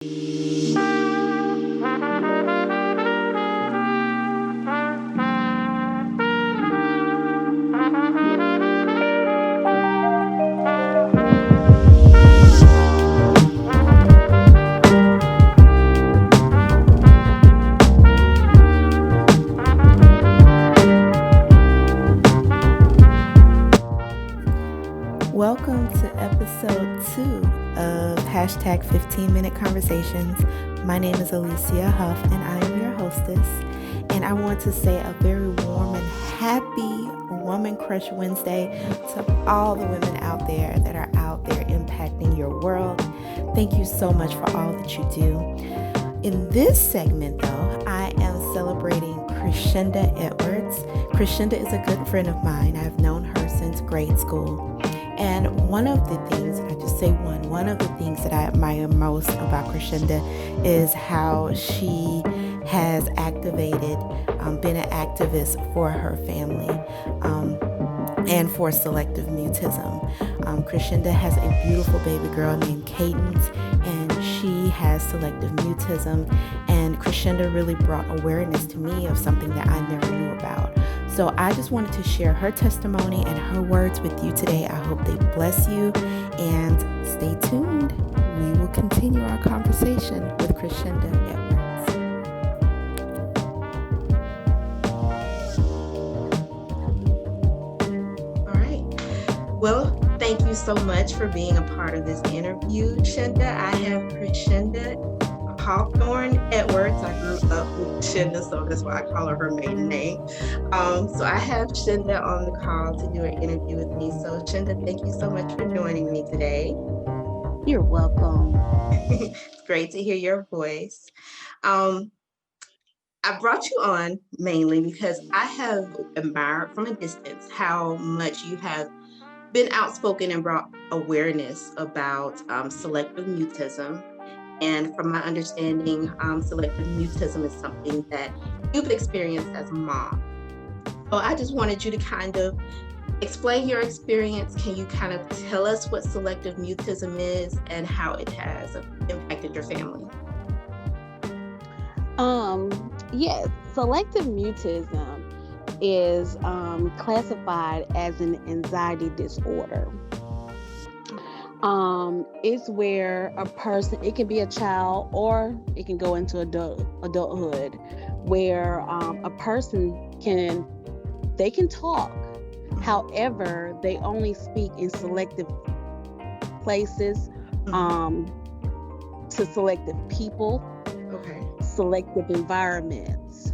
Welcome to episode 2 of hashtag 15-minute conversations. My name is Alicia Huff and I am your hostess. And I want to say a very warm and happy Woman Crush Wednesday to all the women out there that are out there impacting your world. Thank you so much for all that you do. In this segment, though, I am celebrating Creshenda Edwards. Creshenda is a good friend of mine. I've known her since grade school. And one of the things that I admire most about Creshenda is how she has been an activist for her family and for Selective Mutism. Creshenda has a beautiful baby girl named Cadence, and she has Selective Mutism. And Creshenda really brought awareness to me of something that I never knew about. So I just wanted to share her testimony and her words with you today. I hope they bless you, and stay tuned. We will continue our conversation with Creshenda Edwards. All right. Well, thank you so much for being a part of this interview, Shenda. I have Creshenda Edwards. I grew up with Shenda, so that's why I call her her maiden name. So I have Shenda on the call to do an interview with me. So Shenda, thank you so much for joining me today. You're welcome. It's great to hear your voice. I brought you on mainly because I have admired from a distance how much you have been outspoken and brought awareness about selective mutism. And from my understanding, selective mutism is something that you've experienced as a mom. So I just wanted you to kind of explain your experience. Can you kind of tell us what selective mutism is and how it has impacted your family? Yes, selective mutism is classified as an anxiety disorder. It's where a person, it can be a child or it can go into adulthood, where a person can talk. However, they only speak in selective places, to selective people, selective environments.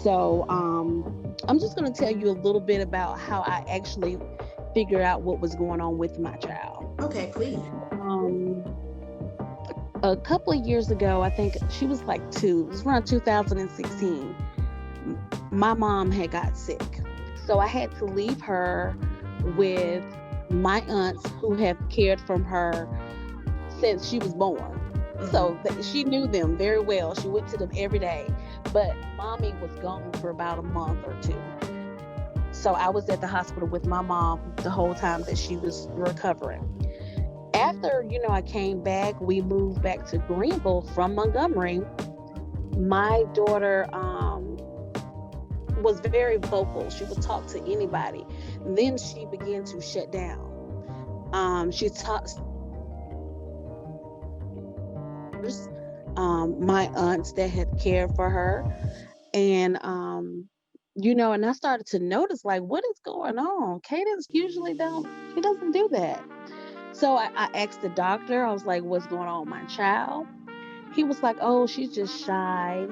So I'm just going to tell you a little bit about how I actually figure out what was going on with my child. Okay, please. A couple of years ago, I think she was like 2. It was around 2016. My mom had got sick, so I had to leave her with my aunts who have cared for her since she was born. So she knew them very well. She went to them every day, but mommy was gone for about a month or 2. So I was at the hospital with my mom the whole time that she was recovering. After, I came back, we moved back to Greenville from Montgomery. My daughter was very vocal. She would talk to anybody. Then she began to shut down. She talked my aunts that had cared for her. And and I started to notice, like, what is going on? Cadence usually she doesn't do that. So I asked the doctor, I was like, what's going on with my child? He was like, oh, she's just shy.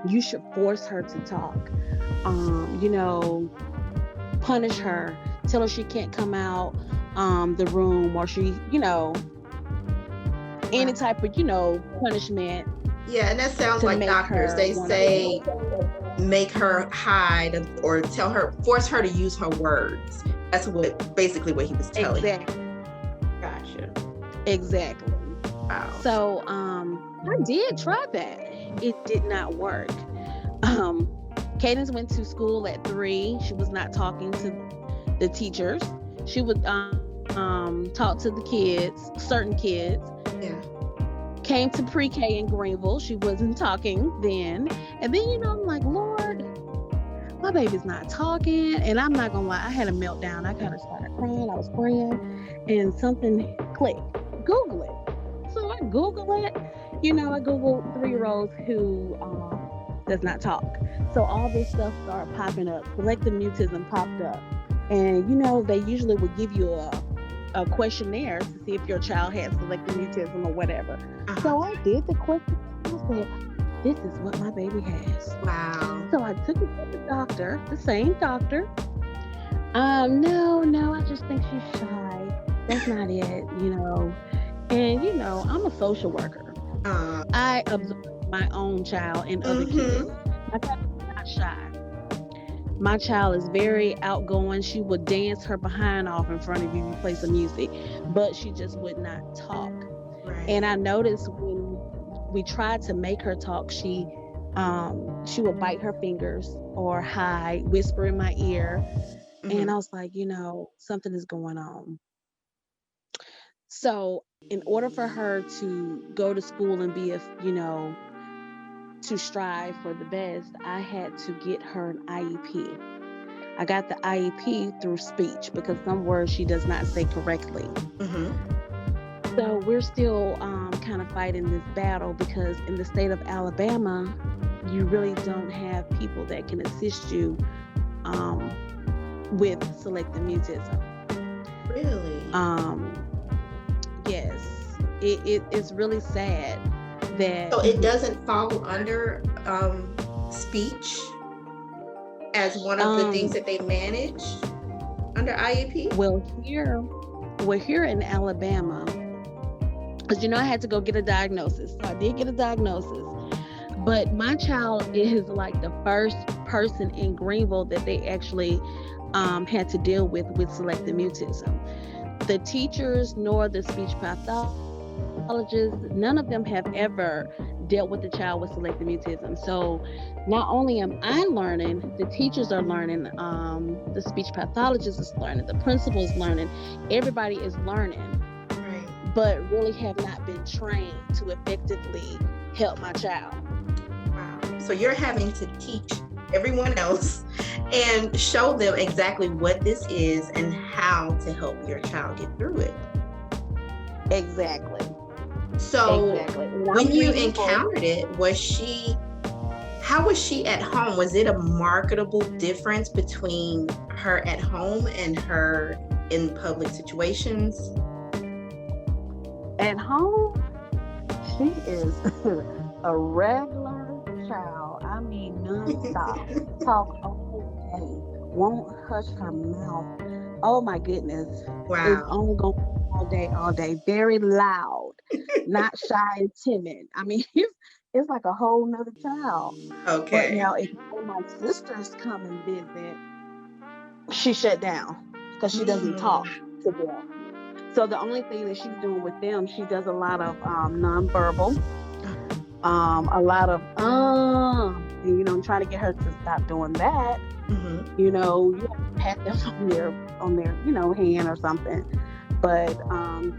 You should force her to talk. Punish her, tell her she can't come out the room, or she, any type of, punishment. Yeah, and that sounds like doctors. They say make her hide or force her to use her words. That's basically what he was telling you. Gotcha. Exactly. Wow. So I did try that. It did not work. Cadence went to school at 3. She was not talking to the teachers. She would talk to the kids, certain kids, Yeah. Came to pre-K in Greenville. She wasn't talking then. And then, I'm like, Lord, my baby's not talking. And I'm not gonna lie, I had a meltdown. I kind of started crying. I was praying and something clicked. Google it. So I Google it. I Googled 3-year-olds who does not talk. So all this stuff started popping up. Selective mutism popped up. And they usually would give you a questionnaire to see if your child has selective mutism or whatever. So I did the questionnaire. I said, this is what my baby has. Wow. So I took it to the doctor, the same doctor. No, I just think she's shy. That's not it, And, I'm a social worker. I observe my own child and other kids. My child is not shy. My child is very outgoing. She would dance her behind off in front of you, play some music, but she just would not talk. Right. And I noticed when we tried to make her talk, she would bite her fingers or hide, whisper in my ear. And I was like, something is going on. So in order for her to go to school and be to strive for the best, I had to get her an IEP. I got the IEP through speech because some words she does not say correctly. So we're still kind of fighting this battle because in the state of Alabama, you really don't have people that can assist you with selective mutism. Really? Yes. It's really sad that... So it doesn't fall under speech as one of the things that they manage under IEP? Well, here in Alabama, because I had to go get a diagnosis. So I did get a diagnosis. But my child is like the first person in Greenville that they actually had to deal with selective mutism. The teachers nor the speech pathologists, none of them have ever dealt with the child with selective mutism. So not only am I learning, the teachers are learning, the speech pathologist is learning, the principal is learning, everybody is learning, but really have not been trained to effectively help my child. Wow. So you're having to teach everyone else and show them exactly what this is and how to help your child get through it. Exactly. So when you encountered it, how was she at home? Was it a marketable difference between her at home and her in public situations? At home, she is a regular child. I mean, nonstop. Talk all day. Won't hush her mouth. Oh my goodness. Wow. It's ongoing all day. Very loud. Not shy and timid. I mean, it's like a whole nother child. Okay. But now if my sisters come and visit, she shut down because she doesn't talk to them. So the only thing that she's doing with them, she does a lot of nonverbal, a lot of and, I'm trying to get her to stop doing that. You have to pat them on their hand or something. But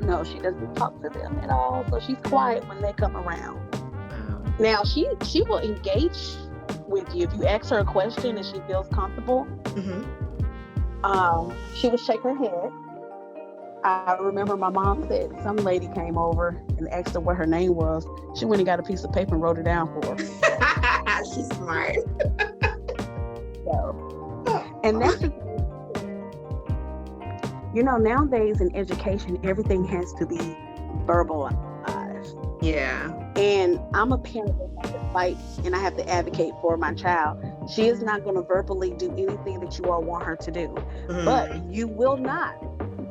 no, she doesn't talk to them at all. So she's quiet when they come around. Now she will engage with you if you ask her a question and she feels comfortable. She will shake her head. I remember my mom said some lady came over and asked her what her name was. She went and got a piece of paper and wrote it down for her. She's smart. And that's nowadays in education, everything has to be verbalized. Yeah. And I'm a parent that has to fight and I have to advocate for my child. She is not going to verbally do anything that you all want her to do. But you will not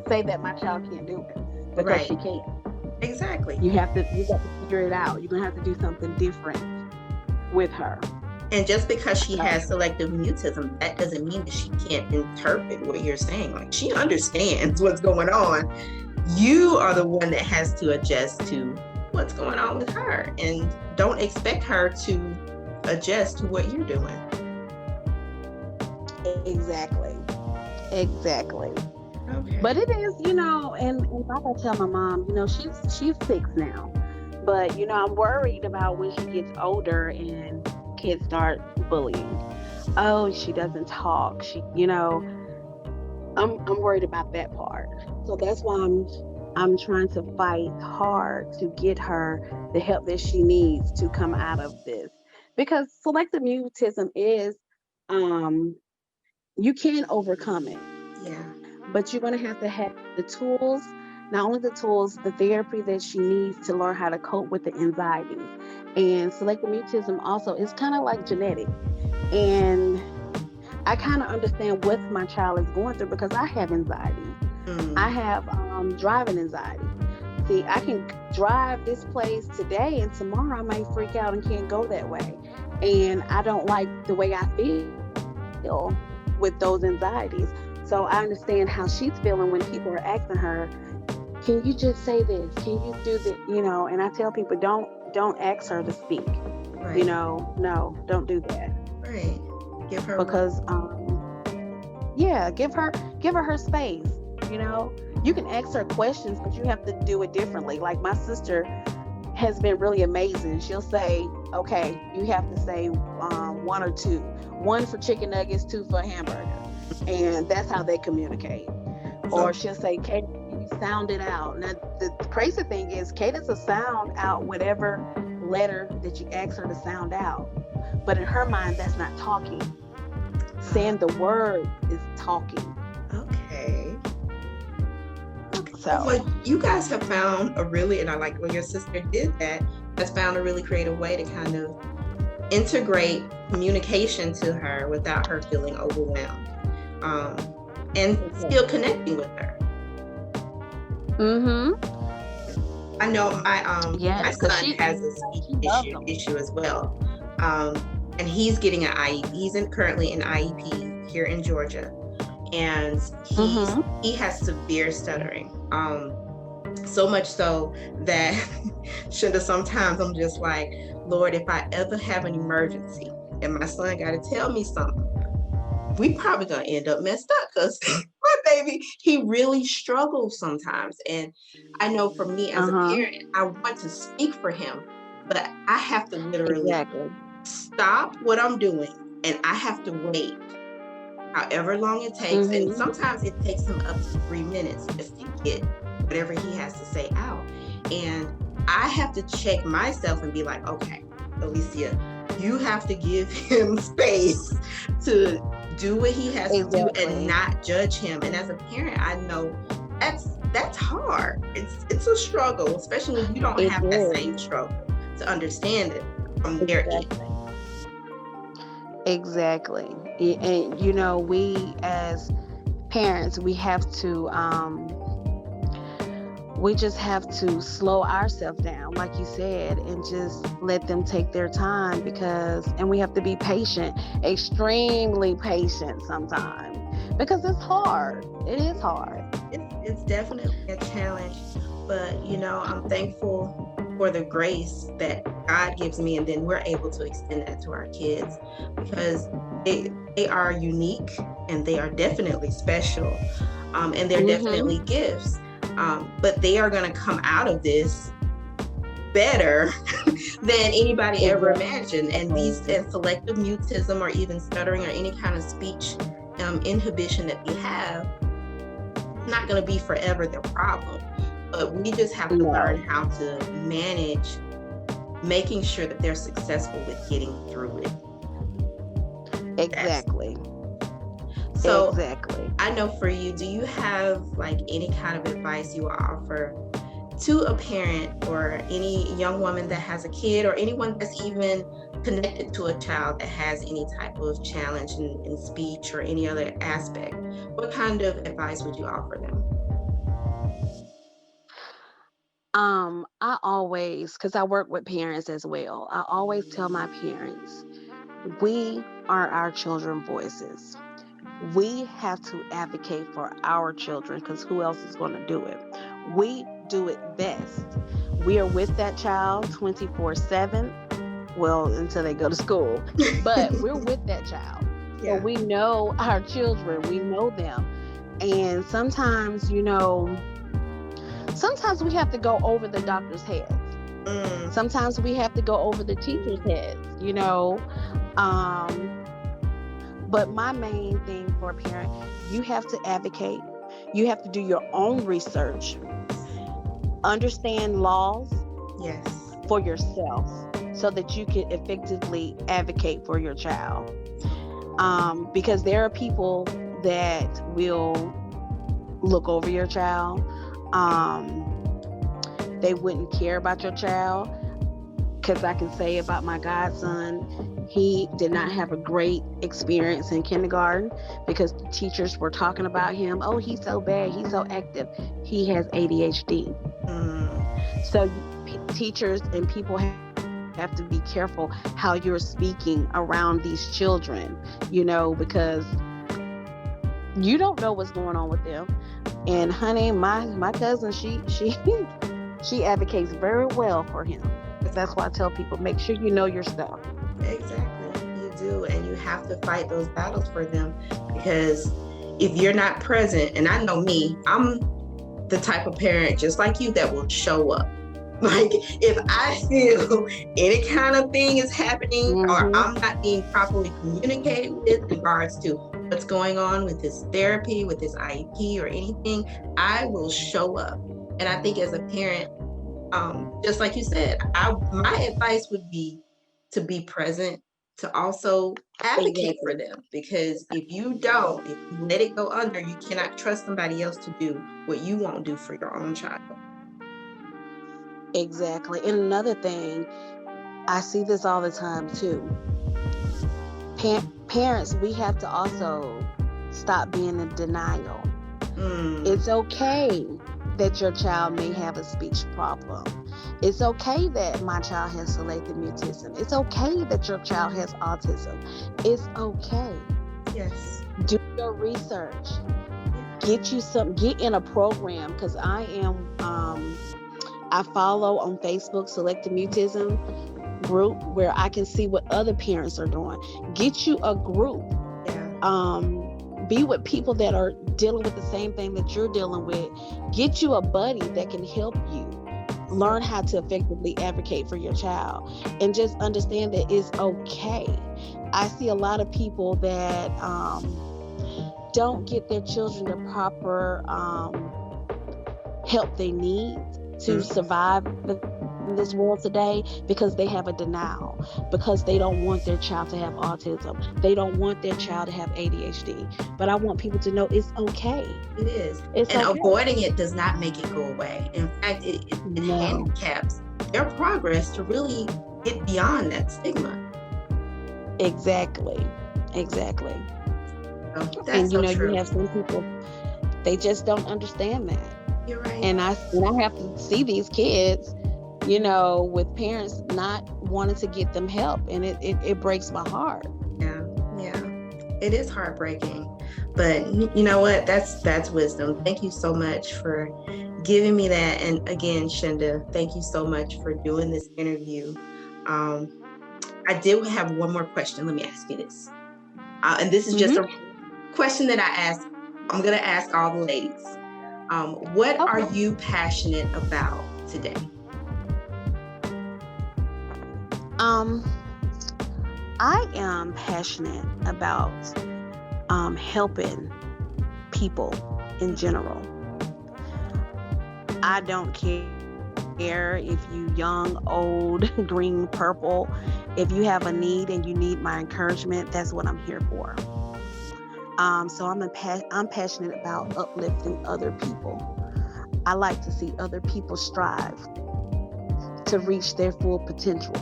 say that my child can't do it because she can't. Exactly. You have to figure it out. You're going to have to do something different with her. And just because she has selective mutism, that doesn't mean that she can't interpret what you're saying. Like, she understands what's going on. You are the one that has to adjust to what's going on with her, and don't expect her to adjust to what you're doing. Exactly. Okay. But it is, and like I tell my mom, she's 6 now. But I'm worried about when she gets older and kids start bullying. Oh, she doesn't talk. I'm worried about that part. So that's why I'm trying to fight hard to get her the help that she needs to come out of this. Because selective mutism is, um you can overcome it, Yeah. but you're going to have the tools, not only the tools, the therapy that she needs to learn how to cope with the anxieties. And selective mutism also is kind of like genetic. And I kind of understand what my child is going through because I have anxiety. I Mm. have driving anxiety. See, I can drive this place today and tomorrow I might freak out and can't go that way. And I don't like the way I feel with those anxieties. So I understand how she's feeling when people are asking her, can you just say this? Can you do that? And I tell people, don't ask her to speak. Right. No, don't do that. Right. Give her room. Because yeah, give her space. You know, you can ask her questions, but you have to do it differently. Like my sister has been really amazing. She'll say, okay, you have to say one or two, one for chicken nuggets, two for a hamburger, and that's how they communicate. Or So, she'll say, Kate, you sound it out. Now the crazy thing is Kate is a sound out whatever letter that you ask her to sound out, but in her mind that's not talking. uh, Saying the word is talking. okay. Okay. So, Well, you guys have found a really, and I like when your sister did that, has found a really creative way to kind of integrate communication to her without her feeling overwhelmed, um, and still connecting with her. mm-hmm. I know my Yes, because son has a speech she loves them. issue as well, um, and he's getting an IEP. He's currently in IEP here in Georgia, and Mm-hmm. he has severe stuttering. So much so that Shinda, sometimes I'm just like, Lord, if I ever have an emergency and my son got to tell me something, we probably gonna end up messed up because my baby, he really struggles sometimes. And I know for me as a Uh-huh. parent, I want to speak for him, but I have to literally Exactly. stop what I'm doing and I have to wait however long it takes. And Mm-hmm. sometimes it takes him up to 3 minutes just to get whatever he has to say out. And I have to check myself and be like, okay, Alicia, you have to give him space to do what he has to do and Exactly. not judge him. And as a parent, I know that's hard. It's a struggle, especially when you don't It have that is. same struggle to understand it from their end. Exactly. Exactly. And we as parents, we just have to slow ourselves down, like you said, and just let them take their time and we have to be patient, extremely patient sometimes, because it's hard. It is hard. It's definitely a challenge, but I'm thankful for the grace that God gives me, and then we're able to extend that to our kids because they are unique and they are definitely special, and they're Mm-hmm. definitely gifts, but they are going to come out of this better than anybody ever imagined. And selective mutism or even stuttering or any kind of speech inhibition that we have not going to be forever their problem, but we just have to learn No. how to manage making sure that they're successful with getting through it. That's Exactly. so. Exactly. I know for you, do you have like any kind of advice you offer to a parent or any young woman that has a kid or anyone that's even connected to a child that has any type of challenge in speech or any other aspect? What kind of advice would you offer them? I always, because I work with parents as well, I always tell my parents, we are our children's voices. We have to advocate for our children because who else is going to do it? We do it best. We are with that child 24/7. Well, until they go to school, but we're with that child. So Yeah. we know our children, we know them. And sometimes, sometimes we have to go over the doctor's heads. Sometimes we have to go over the teacher's heads. But my main thing for a parent, you have to advocate. You have to do your own research, understand laws for yourself so that you can effectively advocate for your child. Because there are people that will look over your child. They wouldn't care about your child. Because I can say about my godson, he did not have a great experience in kindergarten because the teachers were talking about him. Oh, he's so bad. He's so active. He has ADHD. So teachers and people have to be careful how you're speaking around these children, because you don't know what's going on with them. And honey, my cousin, she advocates very well for him. That's why I tell people, make sure you know your stuff. Exactly, you do, and you have to fight those battles for them, because if you're not present, and I know me, I'm the type of parent just like you that will show up. Like if I feel any kind of thing is happening or I'm not being properly communicated with in regards to what's going on with his therapy, with his IEP or anything, I will show up. And I think as a parent, just like you said, my advice would be to be present, to also advocate for them, because if you let it go under, you cannot trust somebody else to do what you won't do for your own child. Exactly. And another thing, I see this all the time too. Parents, we have to also stop being in denial. It's okay that your child may have a speech problem. It's okay that my child has selective mutism. It's okay that your child has autism. It's okay. Yes. Do your research. Get in a program, because I follow on Facebook Selective Mutism group where I can see what other parents are doing. Get you a group. Be with people that are dealing with the same thing that you're dealing with. Get you a buddy that can help you learn how to effectively advocate for your child, and just understand that it's okay. I see a lot of people that don't get their children the proper help they need to survive in this world today, because they have a denial, because they don't want their child to have autism. They don't want their child to have ADHD. But I want people to know it's okay. It is. And okay. Avoiding it does not make it go away. In fact, it handicaps their progress to really get beyond that stigma. Exactly. Oh, and you have some people, they just don't understand that. You're right. And I have to see these kids, with parents not wanting to get them help, and it breaks my heart. Yeah, it is heartbreaking, but you know what? That's wisdom. Thank you so much for giving me that. And again, Shenda, thank you so much for doing this interview. I did have one more question. Let me ask you this, and this is just a question that I'm going to ask all the ladies. What are you passionate about today? I am passionate about helping people in general. I don't care if you young, old, green, purple. If you have a need and you need my encouragement, that's what I'm here for. So I'm passionate about uplifting other people. I like to see other people strive to reach their full potential.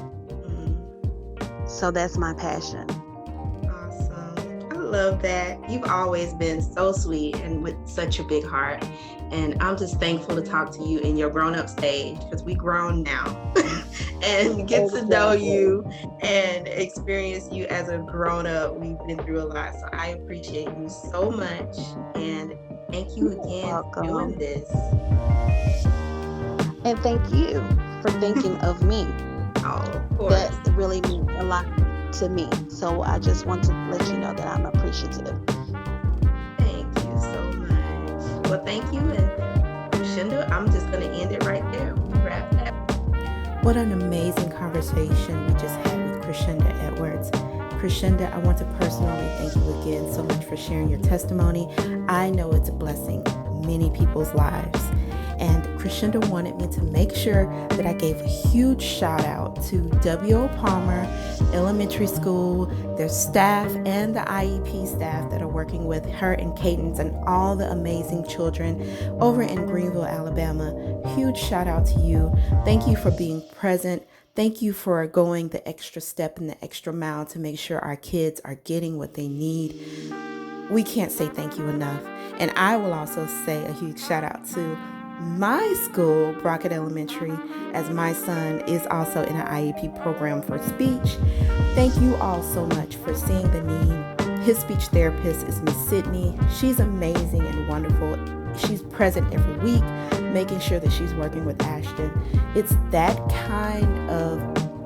So that's my passion. Awesome. I love that. You've always been so sweet and with such a big heart. And I'm just thankful to talk to you in your grown-up stage, because we grown now and get to know you and experience you as a grown-up. We've been through a lot. So I appreciate you so much. And thank you again for doing this. And thank you for thinking of me. Oh, of course. That really means a lot to me. So I just want to let you know that I'm appreciative. Thank you so much. Well, thank you. And Creshenda, I'm just going to end it right there. Wrap that. What an amazing conversation we just had with Creshenda Edwards. Creshenda, I want to personally thank you again so much for sharing your testimony. I know it's blessing many people's lives. And Creshenda wanted me to make sure that I gave a huge shout out to W.O. Palmer Elementary School, their staff, and the IEP staff that are working with her and Cadence and all the amazing children over in Greenville, Alabama. Huge shout out to you. Thank you for being present. Thank you for going the extra step and the extra mile to make sure our kids are getting what they need. We can't say thank you enough. And I will also say a huge shout out to my school, Brockett Elementary, as my son is also in an IEP program for speech. Thank you all so much for seeing the need. His speech therapist is Miss Sydney. She's amazing and wonderful. She's present every week, making sure that she's working with Ashton. It's that kind of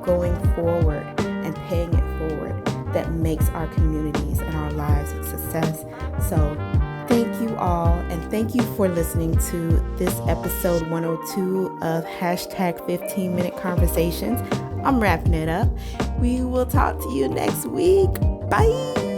going forward and paying it forward that makes our communities and our lives a success. So thank you all, and thank you for listening to this episode 102 of Hashtag 15-Minute Conversations. I'm wrapping it up. We will talk to you next week. Bye.